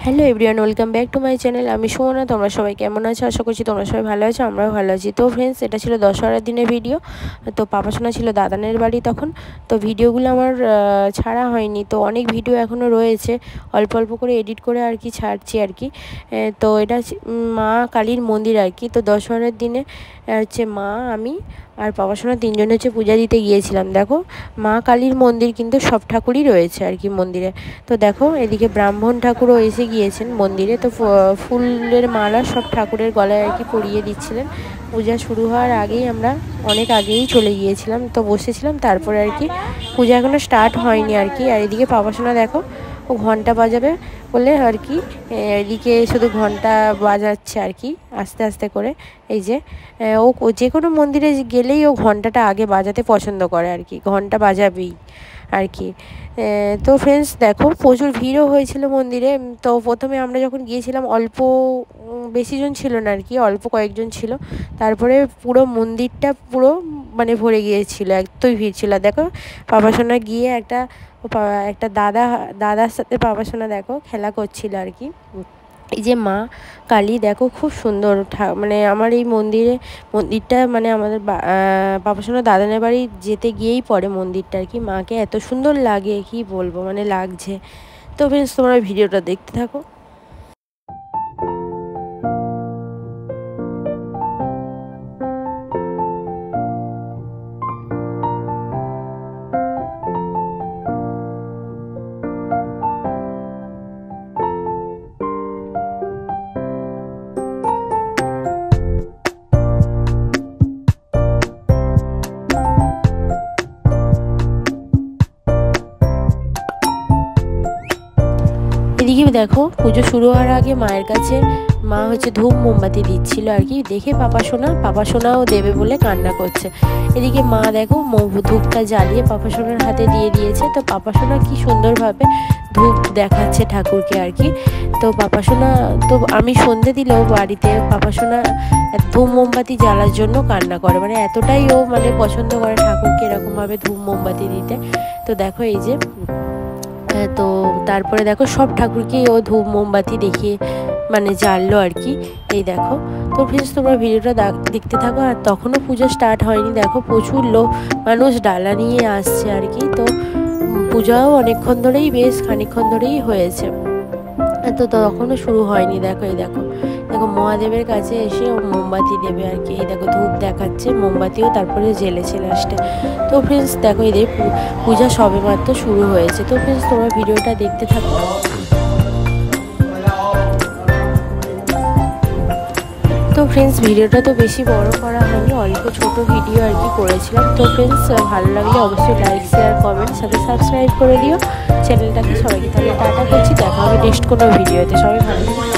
Hello everyone, welcome back to my channel. আমি সুমনা। তোমরা সবাই কেমন আছো? আশা করছি তোমরা সবাই ভালো আছো, আমরাও ভালো আছি। তো ফ্রেন্ডস, এটা ছিল দশহরার দিনের ভিডিও। তো পাপাসোনা ছিল দাদানের বাড়ি তখন। তো ভিডিওগুলো আমার ছাড়া হয়নি, তো অনেক ভিডিও এখনও রয়েছে, অল্প অল্প করে এডিট করে আর কি ছাড়ছি আর কি। তো এটা মা কালীর মন্দির আর কি। তো দশহরার দিনে হচ্ছে মা, আমি আর পাপাসোনা তিনজনে হচ্ছে পূজা দিতে গিয়েছিলাম। দেখো, মা কালীর মন্দির কিন্তু সব ঠাকুরই রয়েছে আর কি মন্দিরে। তো দেখো, এদিকে ব্রাহ্মণ ঠাকুরও এসে গিয়েছেন মন্দিরে। তো ফুলের মালা সব ঠাকুরের গলায় আর কি পরিয়ে দিচ্ছিলেন। পূজা শুরু হওয়ার আগেই আমরা অনেক আগেই চলে গিয়েছিলাম, তো বসেছিলাম। তারপরে আর কি পূজা এখনও স্টার্ট হয়নি আর কি। আর এদিকে পাপাসোনা দেখো, ও ঘন্টা বাজাবে বলে আর কি এদিকে শুধু ঘন্টা বাজাচ্ছে আর কি আস্তে আস্তে করে। এই যে ও যে কোনো মন্দিরে গেলেই ও ঘন্টাটা আগে বাজাতে পছন্দ করে আর কি, ঘন্টা বাজাবেই আর কি। তো ফ্রেন্ডস দেখো, প্রচুর ভিড়ও হয়েছিল মন্দিরে। তো প্রথমে আমরা যখন গিয়েছিলাম বেশি জন ছিল না আর কি, অল্প কয়েকজন ছিল। তারপরে পুরো মন্দিরটা পুরো মানে ভরে গিয়েছিল, এতই ভিড় ছিল। দেখো, পাপাসোনা গিয়ে একটা দাদার সাথে পাপাসোনা দেখো খেলা করছিল আর কি। এই যে মা কালী দেখো, খুব সুন্দর। মানে আমার এই মন্দিরটা মানে আমাদের পাপাসোনা দাদানের বাড়ি যেতে গিয়েই পড়ে মন্দিরটা আর কি। মাকে এত সুন্দর লাগে, কি বলবো, মানে লাগছে। তো ফ্রেন্ডস, তোমরা ভিডিওটা দেখতে থাকো। এদিকে দেখো, পুজো শুরু হওয়ার আগে মায়ের কাছে মা হচ্ছে ধূপ মোমবাতি দিচ্ছিল আর কি। দেখে পাপাসোনাও দেবে বলে কান্না করছে। এদিকে মা দেখো ধূপটা জ্বালিয়ে পাপাসোনার হাতে দিয়ে দিয়েছে। তো পাপাসোনা কি সুন্দরভাবে ধূপ দেখাচ্ছে ঠাকুরকে আর কি। তো পাপাসোনা, তো আমি সন্ধে দিলেও বাড়িতে পাপাসোনা ধূপ মোমবাতি জ্বালার জন্য কান্না করে, মানে এতটাই ও মানে পছন্দ করে ঠাকুরকে এরকমভাবে ধূপ মোমবাতি দিতে। তো দেখো এই যে, তো তারপরে দেখো সব ঠাকুরকেই ও ধূপ মোমবাতি দেখিয়ে মানে জ্বাললো আর কি। এই দেখো। তো প্লিজ তোমরা ভিডিওটা দেখতে থাকো। আর তখনও পুজো স্টার্ট হয়নি। দেখো, প্রচুর মানুষ ডালা নিয়ে আসছে আর কি। তো পূজাও অনেকক্ষণ ধরেই, বেশ খানিকক্ষণ ধরেই হয়েছে। তো তখনও শুরু হয়নি। দেখো, এই দেখো মহাদেবের কাছে এসে ও মোমবাতি দেবে আর কি। এই দেখো ধূপ দেখাচ্ছে, মোমবাতিও তারপরে জ্বেলেছে লাস্টে। তো ফ্রেন্ডস দেখো, এদের পূজা সবে মাত্র শুরু হয়েছে। তো ফ্রেন্ডস, তোমরা ভিডিওটা দেখতে থাকো। তো ফ্রেন্ডস, ভিডিওটা তো বেশি বড় করা হয়নি, অল্প ছোট ভিডিও আর কি করেছিলাম। তো ফ্রেন্ডস, ভালো লাগলে অবশ্যই লাইক, শেয়ার, কমেন্ট সাথে সাবস্ক্রাইব করে দিও চ্যানেলটাকে। সবাইকে তাহলে টাটা করছি, দেখা হবে নেক্সট কোনো ভিডিওতে। সবাই ভালো থাকবে।